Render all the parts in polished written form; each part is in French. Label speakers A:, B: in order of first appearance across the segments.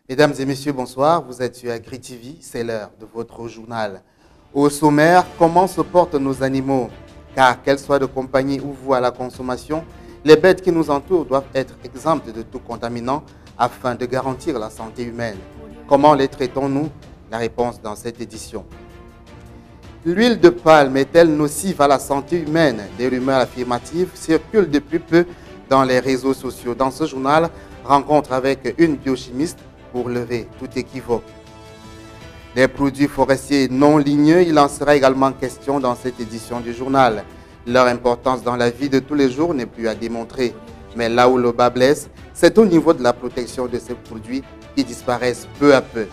A: Mesdames et messieurs, bonsoir. Vous êtes sur Agri TV, c'est l'heure de votre journal. Au sommaire, comment se portent nos animaux? Car qu'elles soient de compagnie ou voient à la consommation, les bêtes qui nous entourent doivent être exemptes de tout contaminant afin de garantir la santé humaine. Comment les traitons-nous? La réponse dans cette édition. L'huile de palme est-elle nocive à la santé humaine? Des rumeurs affirmatives circulent depuis peu dans les réseaux sociaux. Dans ce journal, rencontre avec une biochimiste pour lever tout équivoque. Des produits forestiers non ligneux, il en sera également question dans cette édition du journal. Leur importance dans la vie de tous les jours n'est plus à démontrer. Mais là où le bas blesse, c'est au niveau de la protection de ces produits qui disparaissent peu à peu.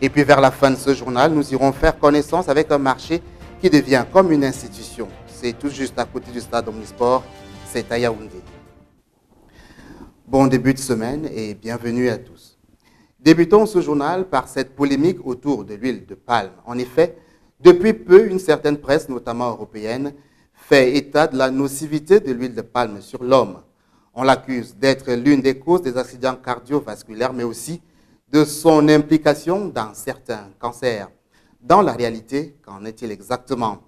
A: Et puis vers la fin de ce journal, nous irons faire connaissance avec un marché qui devient comme une institution. C'est tout juste à côté du stade Omnisport, c'est à Yaoundé. Bon début de semaine et bienvenue à tous. Débutons ce journal par cette polémique autour de l'huile de palme. En effet, depuis peu, une certaine presse, notamment européenne, fait état de la nocivité de l'huile de palme sur l'homme. On l'accuse d'être l'une des causes des accidents cardiovasculaires, mais aussi de son implication dans certains cancers. Dans la réalité, qu'en est-il exactement?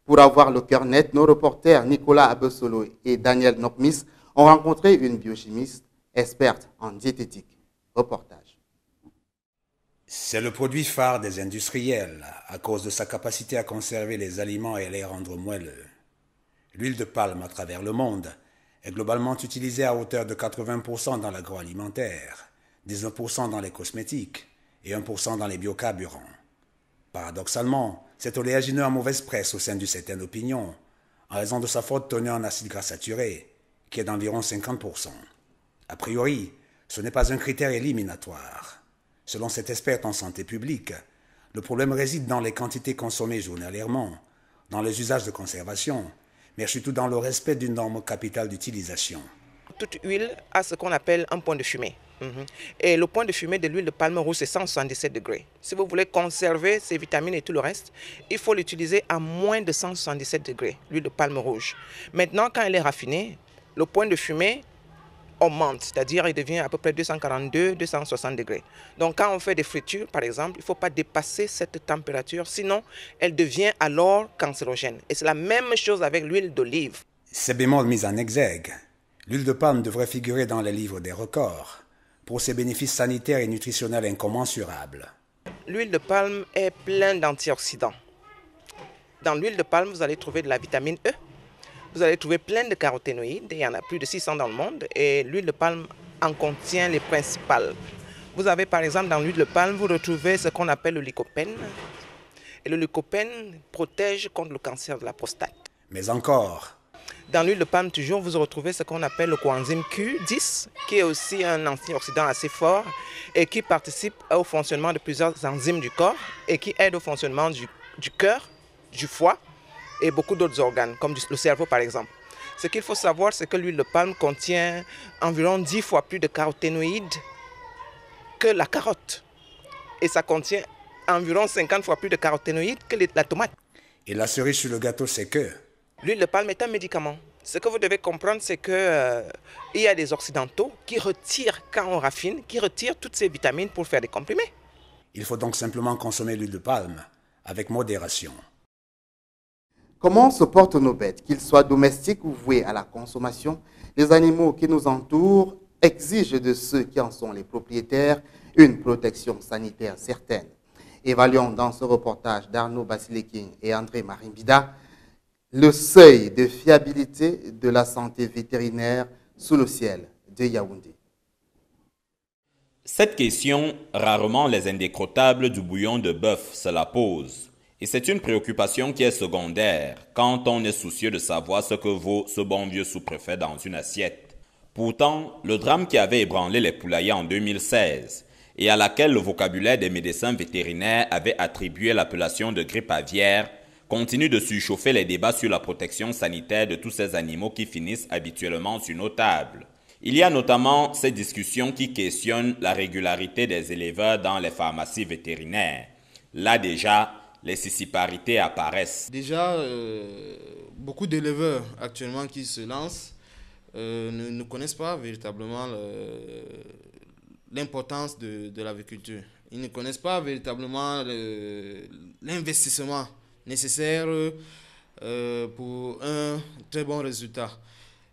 A: Pour avoir le cœur net, nos reporters Nicolas Abessolo et Daniel Nokmis ont rencontré une biochimiste experte en diététique. Reportage.
B: C'est le produit phare des industriels à cause de sa capacité à conserver les aliments et les rendre moelleux. L'huile de palme à travers le monde est globalement utilisée à hauteur de 80% dans l'agroalimentaire, 19% dans les cosmétiques et 1% dans les biocarburants. Paradoxalement, cet oléagineux a mauvaise presse au sein d'une certaine opinion, en raison de sa forte teneur en acides gras saturés, qui est d'environ 50%. A priori, ce n'est pas un critère éliminatoire. Selon cette experte en santé publique, le problème réside dans les quantités consommées journalièrement, dans les usages de conservation, mais surtout dans le respect d'une norme capitale d'utilisation.
C: Toute huile a ce qu'on appelle un point de fumée. Et le point de fumée de l'huile de palme rouge, c'est 177 degrés. Si vous voulez conserver ses vitamines et tout le reste, il faut l'utiliser à moins de 177 degrés, l'huile de palme rouge. Maintenant, quand elle est raffinée, le point de fumée augmente, c'est-à-dire il devient à peu près 242-260 degrés. Donc quand on fait des fritures, par exemple, il ne faut pas dépasser cette température, sinon elle devient alors cancérogène. Et c'est la même chose avec l'huile d'olive.
B: Ces bémols mis en exergue, l'huile de palme devrait figurer dans les livres des records pour ses bénéfices sanitaires et nutritionnels incommensurables.
C: L'huile de palme est pleine d'antioxydants. Dans l'huile de palme, vous allez trouver de la vitamine E. Vous allez trouver plein de caroténoïdes, il y en a plus de 600 dans le monde, et l'huile de palme en contient les principales. Vous avez par exemple dans l'huile de palme, vous retrouvez ce qu'on appelle le lycopène. Et le lycopène protège contre le cancer de la prostate.
B: Mais encore,
C: dans l'huile de palme, toujours, vous retrouvez ce qu'on appelle le coenzyme Q10, qui est aussi un antioxydant assez fort et qui participe au fonctionnement de plusieurs enzymes du corps et qui aide au fonctionnement du cœur, du foie et beaucoup d'autres organes, comme le cerveau par exemple. Ce qu'il faut savoir, c'est que l'huile de palme contient environ 10 fois plus de caroténoïdes que la carotte. Et ça contient environ 50 fois plus de caroténoïdes que la tomate.
B: Et la cerise sur le gâteau, c'est que
C: l'huile de palme est un médicament. Ce que vous devez comprendre, c'est qu'il y a des occidentaux qui retirent, quand on raffine, qui retirent toutes ces vitamines pour faire des comprimés.
B: Il faut donc simplement consommer l'huile de palme avec modération.
A: Comment se portent nos bêtes, qu'ils soient domestiques ou voués à la consommation? Les animaux qui nous entourent exigent de ceux qui en sont les propriétaires une protection sanitaire certaine. Évaluons dans ce reportage d'Arnaud Basilekin et André Marimbida le seuil de fiabilité de la santé vétérinaire sous le ciel de Yaoundé.
D: Cette question, rarement les indécrottables du bouillon de bœuf se la posent. Et c'est une préoccupation qui est secondaire quand on est soucieux de savoir ce que vaut ce bon vieux sous-préfet dans une assiette. Pourtant, le drame qui avait ébranlé les poulaillers en 2016 et à laquelle le vocabulaire des médecins vétérinaires avait attribué l'appellation de grippe aviaire continue de surchauffer les débats sur la protection sanitaire de tous ces animaux qui finissent habituellement sur nos tables. Il y a notamment ces discussions qui questionnent la régularité des éleveurs dans les pharmacies vétérinaires. Là déjà, les siciparités apparaissent.
E: Déjà, beaucoup d'éleveurs actuellement qui se lancent ne connaissent pas véritablement l'importance de l'agriculture. Ils ne connaissent pas véritablement l'investissement nécessaire pour un très bon résultat.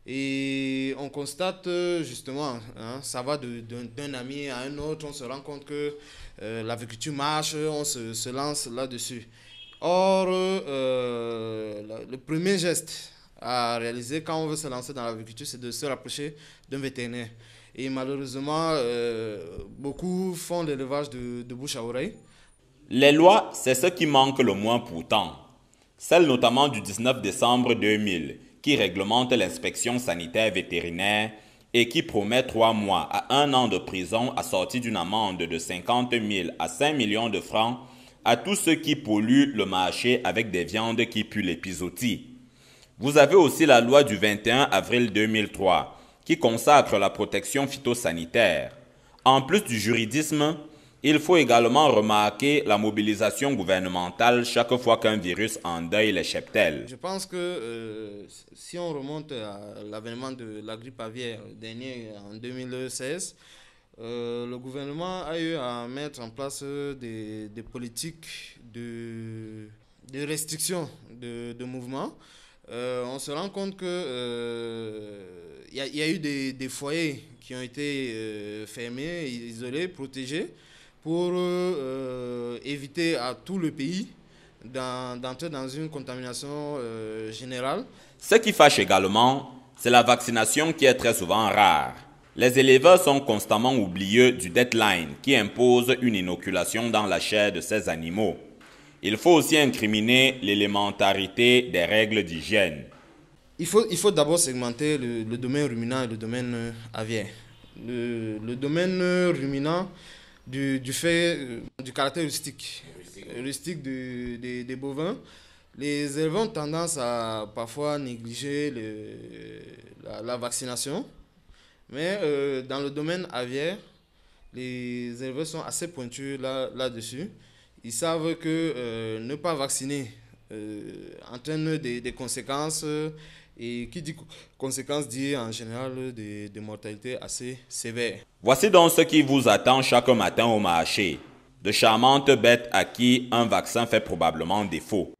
E: Et on constate justement, ça va d'un ami à un autre, on se rend compte que l'agriculture marche, on se lance là-dessus. Or, le premier geste à réaliser quand on veut se lancer dans l'agriculture, c'est de se rapprocher d'un vétérinaire. Et malheureusement, beaucoup font l'élevage de bouche à oreille.
D: Les lois, c'est ce qui manque le moins pourtant. Celle notamment du 19 décembre 2000, qui réglemente l'inspection sanitaire vétérinaire et qui promet 3 mois à 1 an de prison assortie d'une amende de 50 000 à 5 millions de francs à tous ceux qui polluent le marché avec des viandes qui puent l'épizootie. Vous avez aussi la loi du 21 avril 2003 qui consacre la protection phytosanitaire. En plus du juridisme, il faut également remarquer la mobilisation gouvernementale chaque fois qu'un virus endeuille les cheptels.
E: Je pense que si on remonte à l'avènement de la grippe aviaire dernier en 2016, le gouvernement a eu à mettre en place des politiques de restriction de mouvement. On se rend compte que y a eu des foyers qui ont été fermés, isolés, protégés, pour éviter à tout le pays d'entrer dans une contamination générale.
D: Ce qui fâche également, c'est la vaccination qui est très souvent rare. Les éleveurs sont constamment oublieux du deadline qui impose une inoculation dans la chair de ces animaux. Il faut aussi incriminer l'élémentarité des règles d'hygiène.
E: Il faut d'abord segmenter le domaine ruminant et le domaine aviaire. Le domaine ruminant, du fait du caractère rustique des bovins, les éleveurs ont tendance à parfois négliger la vaccination. Mais dans le domaine aviaire, les éleveurs sont assez pointus là-dessus. Ils savent que ne pas vacciner entraîne des conséquences, et qui dit conséquences dit en général des mortalités assez sévères.
D: Voici donc ce qui vous attend chaque matin au marché. De charmantes bêtes à qui un vaccin fait probablement défaut.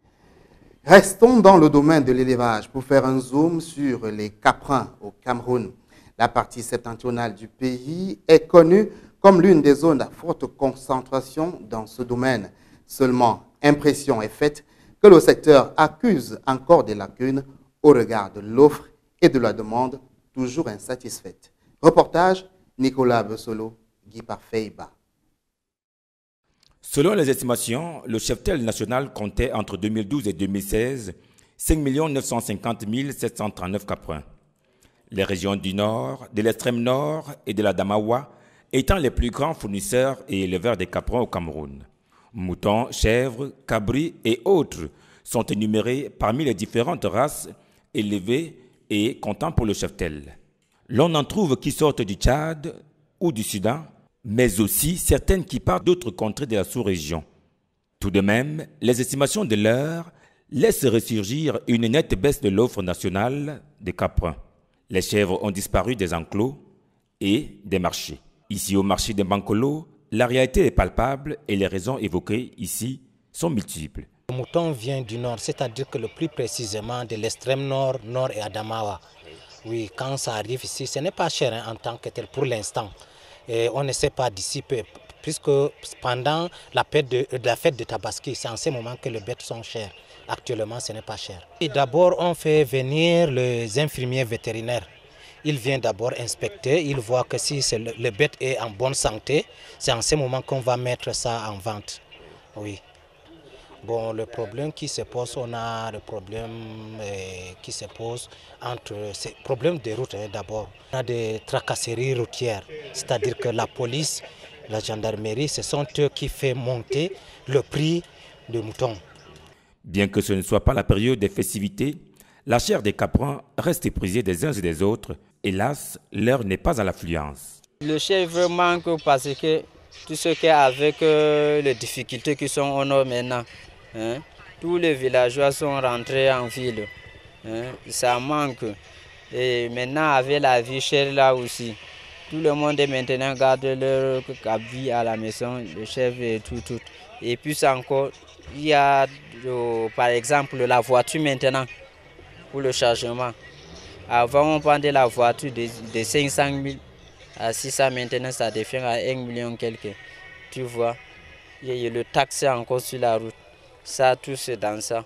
A: Restons dans le domaine de l'élevage pour faire un zoom sur les caprins au Cameroun. La partie septentrionale du pays est connue comme l'une des zones à forte concentration dans ce domaine. Seulement, impression est faite que le secteur accuse encore des lacunes au regard de l'offre et de la demande toujours insatisfaite. Reportage Nicolas Bessolo, Guy Parfait-Iba.
F: Selon les estimations, le cheptel national comptait entre 2012 et 2016 5 950 739 caprins. Les régions du nord, de l'extrême nord et de la Damawa étant les plus grands fournisseurs et éleveurs des caprins au Cameroun. Moutons, chèvres, cabris et autres sont énumérés parmi les différentes races élevées et comptant pour le cheptel. L'on en trouve qui sortent du Tchad ou du Soudan, mais aussi certaines qui partent d'autres contrées de la sous-région. Tout de même, les estimations de l'heure laissent ressurgir une nette baisse de l'offre nationale des caprins. Les chèvres ont disparu des enclos et des marchés. Ici, au marché de Bankolo, la réalité est palpable et les raisons évoquées ici sont multiples.
G: Le mouton vient du nord, c'est-à-dire que le plus précisément de l'extrême nord, nord et Adamawa. Oui, quand ça arrive ici, ce n'est pas cher en tant que tel pour l'instant. Et on ne sait pas d'ici peu, puisque pendant la fête de Tabaski, c'est en ce moment que les bêtes sont chères. Actuellement, ce n'est pas cher. Et d'abord, on fait venir les infirmiers vétérinaires. Ils viennent d'abord inspecter, ils voient que si le bête est en bonne santé, c'est en ce moment qu'on va mettre ça en vente. Oui. Bon, le problème qui se pose, on a le problème qui se pose entre ces problèmes de route d'abord. On a des tracasseries routières, c'est-à-dire que la police, la gendarmerie, ce sont eux qui font monter le prix du mouton.
F: Bien que ce ne soit pas la période des festivités, la chair des caprins reste prisée des uns et des autres. Hélas, l'heure n'est pas à l'affluence.
H: Le chèvre manque parce que tout ce qui est avec les difficultés qui sont au nord maintenant, tous les villageois sont rentrés en ville. Ça manque. Et maintenant, avec la vie chère là aussi, Tout le monde est maintenant garde leur vie à la maison, le chef et tout. Et puis encore, il y a par exemple la voiture maintenant pour le chargement. Avant on vendait la voiture de 500 000 à 600, maintenant ça devient à 1 million quelque. Tu vois, il y a le taxi encore sur la route. Ça, tout c'est dans ça.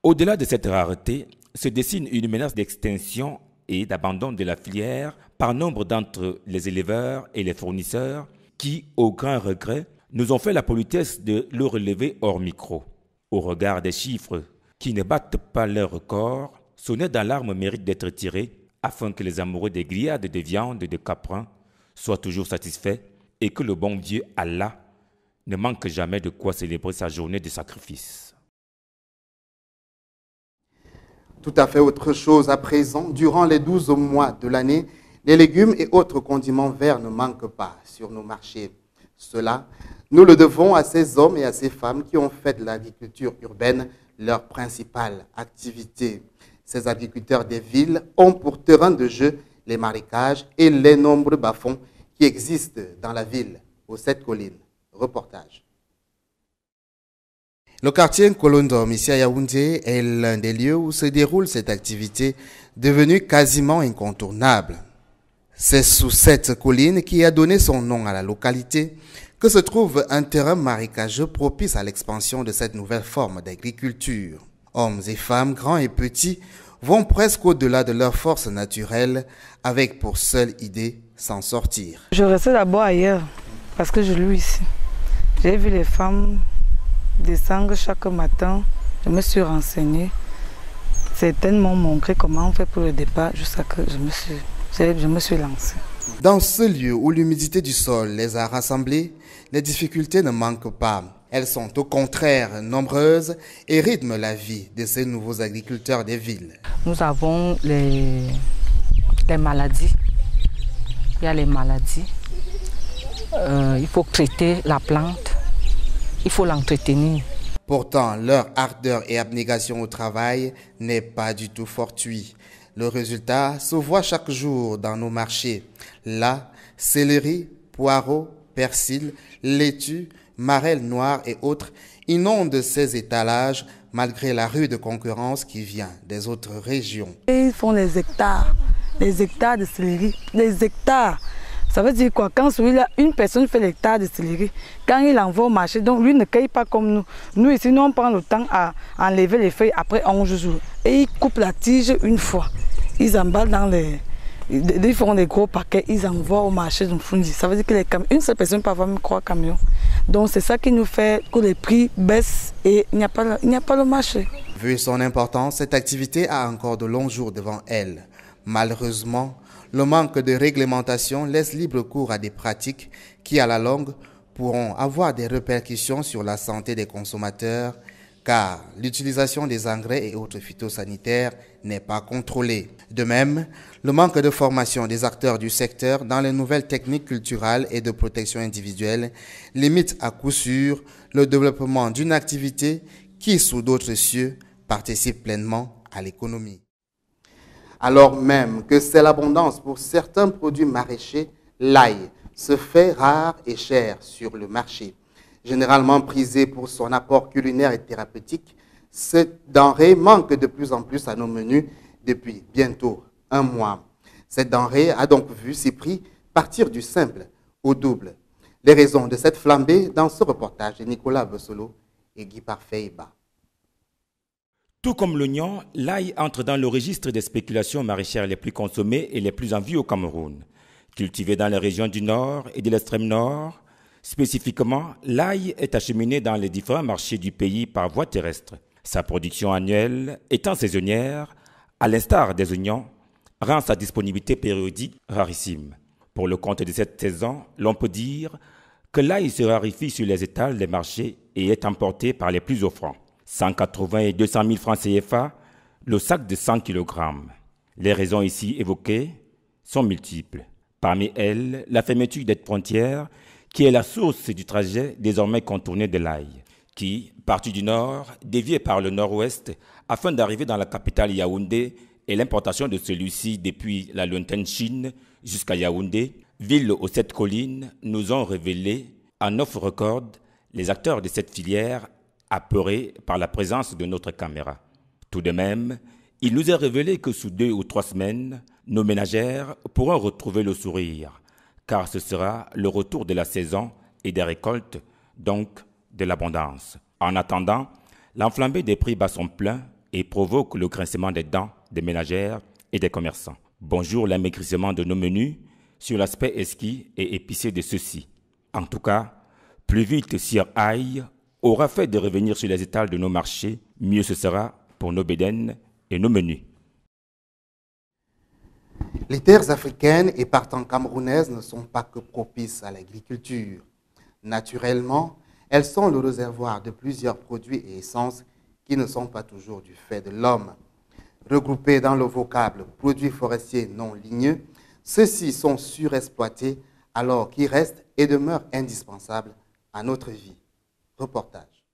F: Au-delà de cette rareté, se dessine une menace d'extinction et d'abandon de la filière par nombre d'entre les éleveurs et les fournisseurs qui, au grand regret, nous ont fait la politesse de le relever hors micro. Au regard des chiffres qui ne battent pas leur record, sonner d'alarme mérite d'être tiré afin que les amoureux des grillades de viande et de caprin soient toujours satisfaits et que le bon Dieu Allah ne manque jamais de quoi célébrer sa journée de sacrifice.
A: Tout à fait autre chose à présent. Durant les 12 mois de l'année, les légumes et autres condiments verts ne manquent pas sur nos marchés. Cela, nous le devons à ces hommes et à ces femmes qui ont fait de l'agriculture urbaine leur principale activité. Ces agriculteurs des villes ont pour terrain de jeu les marécages et les nombreux bas-fonds qui existent dans la ville, aux 7 collines. Reportage. Le quartier Nkolondom, ici à Yaoundé, est l'un des lieux où se déroule cette activité devenue quasiment incontournable. C'est sous cette colline qui a donné son nom à la localité que se trouve un terrain marécageux propice à l'expansion de cette nouvelle forme d'agriculture. Hommes et femmes, grands et petits, vont presque au-delà de leurs forces naturelles avec pour seule idée s'en sortir.
I: Je restais d'abord ailleurs parce que je loue ici. J'ai vu les femmes descendre chaque matin, je me suis renseignée. Certaines m'ont montré comment on fait pour le départ jusqu'à que je me suis lancée.
A: Dans ce lieu où l'humidité du sol les a rassemblés, les difficultés ne manquent pas. Elles sont au contraire nombreuses et rythment la vie de ces nouveaux agriculteurs des villes.
I: Nous avons les maladies. Il y a les maladies. Il faut traiter la plante. Il faut l'entretenir.
A: Pourtant, leur ardeur et abnégation au travail n'est pas du tout fortuit. Le résultat se voit chaque jour dans nos marchés. Là, céleri, poireaux, persil, laitue, marelle noire et autres inondent ces étalages malgré la rude concurrence qui vient des autres régions.
I: Ils font des hectares de céleri, des hectares. Ça veut dire quoi? Quand celui-là, une personne fait l'hectare de céleri, quand il envoie au marché, donc lui ne cueille pas comme nous. Nous ici, nous on prend le temps à enlever les feuilles après 11 jours. Et ils coupent la tige une fois. Ils emballent dans les... Ils font des gros paquets, ils envoient au marché de Fundi. Ça veut dire que une seule personne peut avoir même 3 camions. Donc c'est ça qui nous fait que les prix baissent et il n'y a pas le marché.
A: Vu son importance, cette activité a encore de longs jours devant elle. Malheureusement, le manque de réglementation laisse libre cours à des pratiques qui, à la longue, pourront avoir des répercussions sur la santé des consommateurs, car l'utilisation des engrais et autres phytosanitaires n'est pas contrôlée. De même, le manque de formation des acteurs du secteur dans les nouvelles techniques culturelles et de protection individuelle limite à coup sûr le développement d'une activité qui, sous d'autres cieux, participe pleinement à l'économie. Alors même que c'est l'abondance pour certains produits maraîchers, l'ail se fait rare et cher sur le marché. Généralement prisé pour son apport culinaire et thérapeutique, cette denrée manque de plus en plus à nos menus depuis bientôt 1 mois. Cette denrée a donc vu ses prix partir du simple au double. Les raisons de cette flambée dans ce reportage de Nicolas Bessolo et Guy Parfait-Iba.
F: Tout comme l'oignon, l'ail entre dans le registre des spéculations maraîchères les plus consommées et les plus en vue au Cameroun. Cultivé dans les régions du nord et de l'extrême nord, spécifiquement, l'ail est acheminé dans les différents marchés du pays par voie terrestre. Sa production annuelle étant saisonnière, à l'instar des oignons, rend sa disponibilité périodique rarissime. Pour le compte de cette saison, l'on peut dire que l'ail se raréfie sur les étals des marchés et est emporté par les plus offrants. 180 et 200 000 francs CFA, le sac de 100 kg. Les raisons ici évoquées sont multiples. Parmi elles, la fermeture des frontières, qui est la source du trajet désormais contourné de l'ail, qui, parti du nord, dévié par le nord-ouest afin d'arriver dans la capitale Yaoundé et l'importation de celui-ci depuis la lointaine Chine jusqu'à Yaoundé, ville aux 7 collines, nous ont révélé en off-record les acteurs de cette filière apeurés par la présence de notre caméra. Tout de même, il nous est révélé que sous 2 ou 3 semaines, nos ménagères pourront retrouver le sourire, car ce sera le retour de la saison et des récoltes, donc de l'abondance. En attendant, l'enflammée des prix bat son plein et provoque le grincement des dents des ménagères et des commerçants. Bonjour l'amaigrissement de nos menus sur l'aspect esquis et épicé de ceux-ci. En tout cas, plus vite Sir Aïe aura fait de revenir sur les étals de nos marchés, mieux ce sera pour nos bédaines et nos menus.
A: Les terres africaines et partant camerounaises ne sont pas que propices à l'agriculture. Naturellement, elles sont le réservoir de plusieurs produits et essences qui ne sont pas toujours du fait de l'homme. Regroupés dans le vocable « produits forestiers non ligneux », ceux-ci sont surexploités alors qu'ils restent et demeurent indispensables à notre vie. Reportage.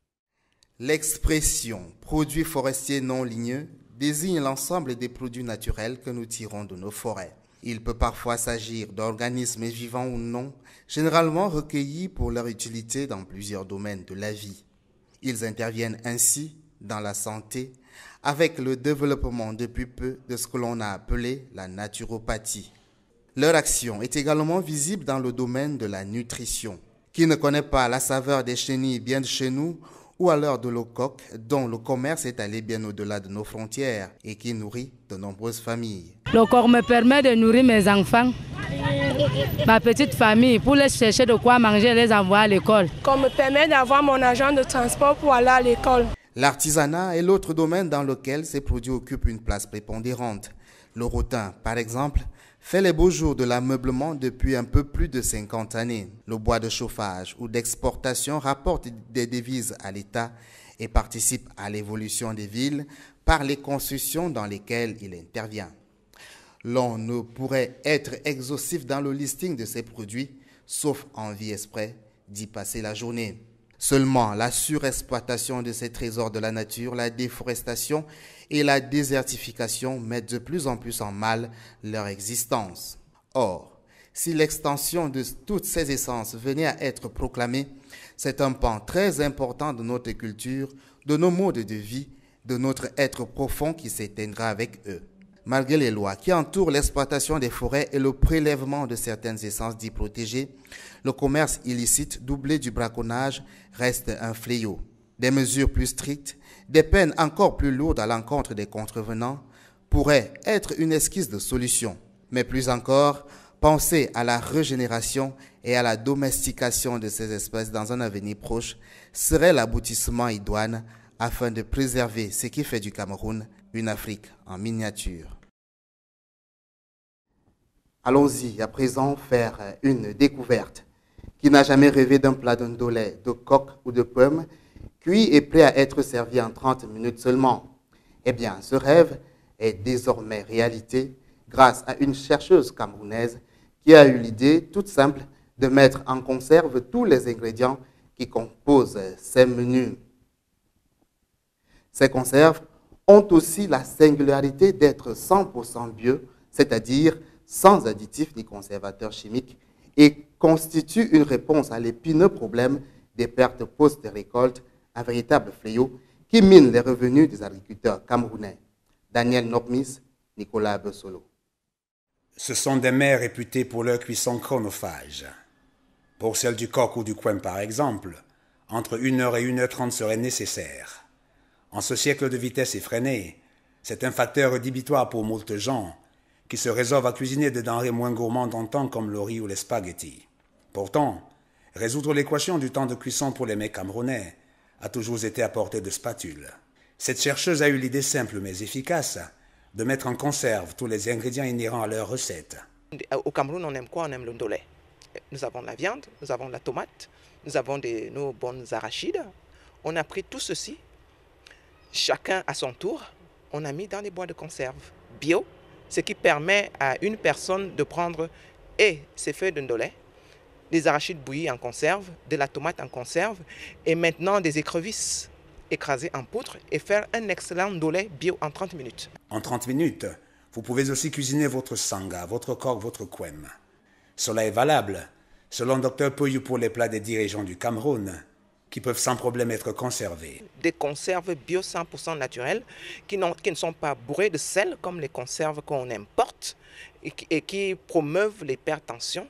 A: L'expression « produits forestiers non ligneux » désigne l'ensemble des produits naturels que nous tirons de nos forêts. Il peut parfois s'agir d'organismes vivants ou non, généralement recueillis pour leur utilité dans plusieurs domaines de la vie. Ils interviennent ainsi dans la santé, avec le développement depuis peu de ce que l'on a appelé la naturopathie. Leur action est également visible dans le domaine de la nutrition. Qui ne connaît pas la saveur des chenilles bien de chez nous ou alors de l'eau-coque dont le commerce est allé bien au-delà de nos frontières et qui nourrit de nombreuses familles.
J: Le corps me permet de nourrir mes enfants, ma petite famille, pour les chercher de quoi manger et les envoyer à l'école.
K: Le corps me permet d'avoir mon argent de transport pour aller à l'école.
A: L'artisanat est l'autre domaine dans lequel ces produits occupent une place prépondérante. Le rotin, par exemple, fait les beaux jours de l'ameublement depuis un peu plus de 50 années. Le bois de chauffage ou d'exportation rapporte des devises à l'État et participe à l'évolution des villes par les constructions dans lesquelles il intervient. L'on ne pourrait être exhaustif dans le listing de ces produits, sauf envie exprès d'y passer la journée. Seulement, la surexploitation de ces trésors de la nature, la déforestation et la désertification mettent de plus en plus en mal leur existence. Or, si l'extension de toutes ces essences venait à être proclamée, c'est un pan très important de notre culture, de nos modes de vie, de notre être profond qui s'éteindra avec eux. Malgré les lois qui entourent l'exploitation des forêts et le prélèvement de certaines essences dites protégées, le commerce illicite doublé du braconnage reste un fléau. Des mesures plus strictes, des peines encore plus lourdes à l'encontre des contrevenants pourraient être une esquisse de solution. Mais plus encore, penser à la régénération et à la domestication de ces espèces dans un avenir proche serait l'aboutissement idoine afin de préserver ce qui fait du Cameroun une Afrique en miniature. Allons-y à présent faire une découverte. Qui n'a jamais rêvé d'un plat de ndolé, de coque ou de pomme, cuit et prêt à être servi en 30 minutes seulement? Eh bien, ce rêve est désormais réalité grâce à une chercheuse camerounaise qui a eu l'idée toute simple de mettre en conserve tous les ingrédients qui composent ces menus. Ces conserves ont aussi la singularité d'être 100% bio, c'est-à-dire sans additifs ni conservateurs chimiques, et constituent une réponse à l'épineux problème des pertes post-récolte, un véritable fléau qui mine les revenus des agriculteurs camerounais. Daniel Nokmis, Nicolas Bessolo.
B: Ce sont des mets réputés pour leur cuisson chronophage. Pour celle du coq ou du coin par exemple, entre 1h et 1h30 serait nécessaire. En ce siècle de vitesse effrénée, c'est un facteur rédhibitoire pour moult gens qui se résolvent à cuisiner des denrées moins gourmandes d'antan comme le riz ou les spaghettis. Pourtant, résoudre l'équation du temps de cuisson pour les mets camerounais a toujours été à portée de spatule. Cette chercheuse a eu l'idée simple mais efficace de mettre en conserve tous les ingrédients inhérents à leur recette.
C: Au Cameroun, on aime quoi? On aime le ndolé. Nous avons la viande, nous avons la tomate, nous avons nos bonnes arachides. On a pris tout ceci, chacun à son tour, on a mis dans des boîtes de conserve bio, ce qui permet à une personne de prendre ses feuilles de ndolé, des arachides bouillis en conserve, de la tomate en conserve et maintenant des écrevisses écrasées en poudre et faire un excellent ndolé bio en 30 minutes.
B: En 30 minutes, Vous pouvez aussi cuisiner votre sanga, votre coq, votre kwem. Cela est valable, selon Dr Poyou, pour les plats des 10 régions du Cameroun, qui peuvent sans problème être conservés.
C: Des conserves bio 100% naturelles qui ne sont pas bourrées de sel comme les conserves qu'on importe et qui promeuvent l'hypertension.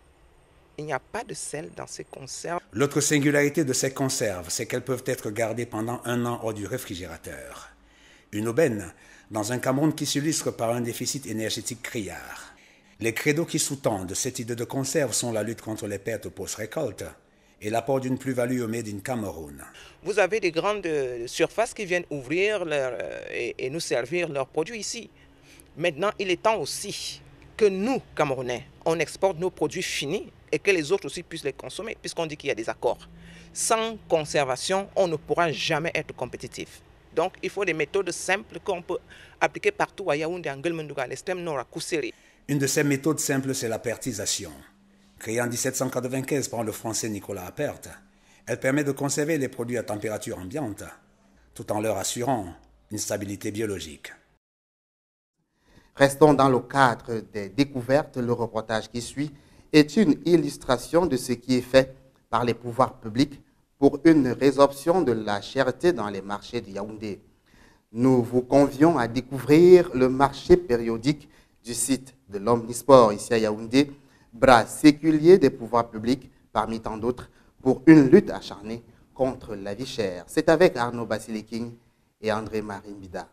C: Il n'y a pas de sel dans ces conserves.
B: L'autre singularité de ces conserves, c'est qu'elles peuvent être gardées pendant 1 an hors du réfrigérateur. Une aubaine dans un Cameroun qui s'illustre par un déficit énergétique criard. Les credos qui sous-tendent cette idée de conserve sont la lutte contre les pertes post-récolte et l'apport d'une plus-value au Made in Cameroun.
C: Vous avez des grandes surfaces qui viennent ouvrir et nous servir leurs produits ici. Maintenant, il est temps aussi que nous, Camerounais, on exporte nos produits finis et que les autres aussi puissent les consommer, puisqu'on dit qu'il y a des accords. Sans conservation, on ne pourra jamais être compétitif. Donc, il faut des méthodes simples qu'on peut appliquer partout à Yaoundé, en Guelmendouga, à l'extrême nord, à Kousseri.
B: Une de ces méthodes simples, c'est la pertisation. Créée en 1795 par le français Nicolas Appert, elle permet de conserver les produits à température ambiante, tout en leur assurant une stabilité biologique.
A: Restons dans le cadre des découvertes. Le reportage qui suit est une illustration de ce qui est fait par les pouvoirs publics pour une résorption de la cherté dans les marchés de Yaoundé. Nous vous convions à découvrir le marché périodique du site de l'Omnisport ici à Yaoundé, bras séculier des pouvoirs publics parmi tant d'autres pour une lutte acharnée contre la vie chère. C'est avec Arnaud Basiliking et André-Marie Mbida.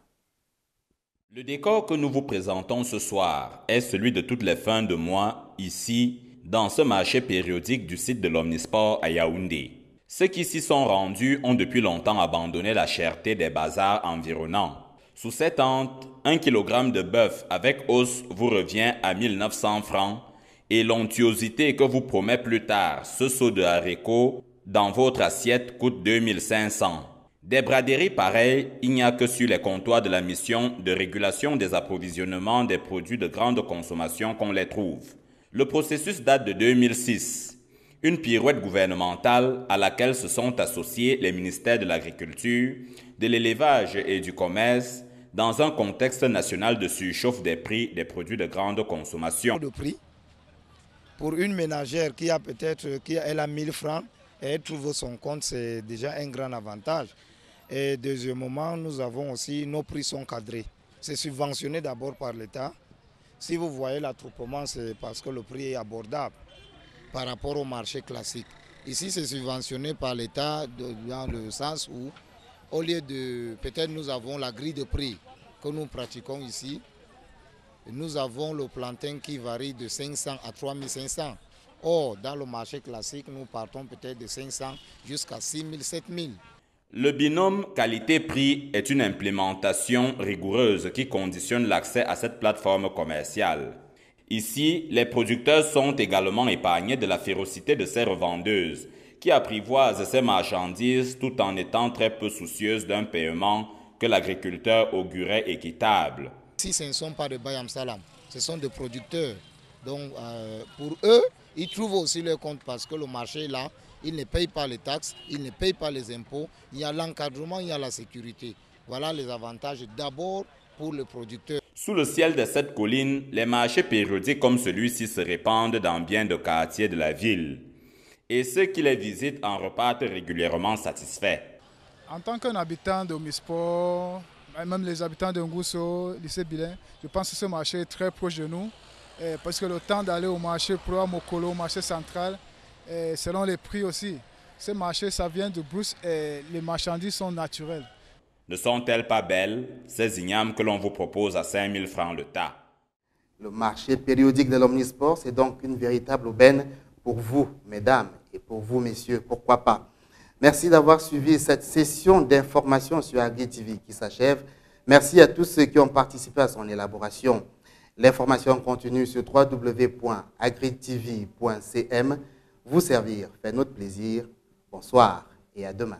D: Le décor que nous vous présentons ce soir est celui de toutes les fins de mois ici, dans ce marché périodique du site de l'Omnisport à Yaoundé. Ceux qui s'y sont rendus ont depuis longtemps abandonné la cherté des bazars environnants. Sous cette tente, 1 kg de bœuf avec os vous revient à 1900 francs et l'onctuosité que vous promet plus tard, ce seau de haricots dans votre assiette coûte 2500. Des braderies pareilles, il n'y a que sur les comptoirs de la mission de régulation des approvisionnements des produits de grande consommation qu'on les trouve. Le processus date de 2006, une pirouette gouvernementale à laquelle se sont associés les ministères de l'Agriculture, de l'Élevage et du Commerce dans un contexte national de surchauffe des prix des produits de grande consommation.
L: De prix pour une ménagère qui a elle a 1000 francs et elle trouve son compte, c'est déjà un grand avantage. Et deuxièmement, nous avons aussi, nos prix sont cadrés. C'est subventionné d'abord par l'État. Si vous voyez l'attroupement, c'est parce que le prix est abordable par rapport au marché classique. Ici, c'est subventionné par l'État dans le sens où, au lieu de, peut-être nous avons la grille de prix que nous pratiquons ici, nous avons le plantain qui varie de 500 à 3500. Or, dans le marché classique, nous partons peut-être de 500 jusqu'à 6000, 7000.
D: Le binôme qualité-prix est une implémentation rigoureuse qui conditionne l'accès à cette plateforme commerciale. Ici, les producteurs sont également épargnés de la férocité de ces revendeuses qui apprivoisent ces marchandises tout en étant très peu soucieuses d'un paiement que l'agriculteur augurait équitable.
L: Si ce ne sont pas de Bayam Salam, ce sont des producteurs. Donc pour eux, ils trouvent aussi leur compte parce que le marché est là. Ils ne payent pas les taxes, ils ne payent pas les impôts. Il y a l'encadrement, il y a la sécurité. Voilà les avantages d'abord pour le producteur.
D: Sous le ciel de cette colline, les marchés périodiques comme celui-ci se répandent dans bien de quartiers de la ville. Et ceux qui les visitent en repartent régulièrement satisfaits.
M: En tant qu'un habitant de Omnisport, même les habitants de Ngousso, lycée Bilin, je pense que ce marché est très proche de nous. Parce que le temps d'aller au marché Proa Mokolo, au marché central, selon les prix aussi. Ce marché, ça vient de Brousse et les marchandises sont naturelles.
D: Ne sont-elles pas belles, ces ignames que l'on vous propose à 5000 francs le tas?
A: Le marché périodique de l'Omnisport, c'est donc une véritable aubaine pour vous, mesdames, et pour vous, messieurs, pourquoi pas. Merci d'avoir suivi cette session d'information sur AgriTV qui s'achève. Merci à tous ceux qui ont participé à son élaboration. L'information continue sur www.agritv.cm. Vous servir fait notre plaisir. Bonsoir et à demain.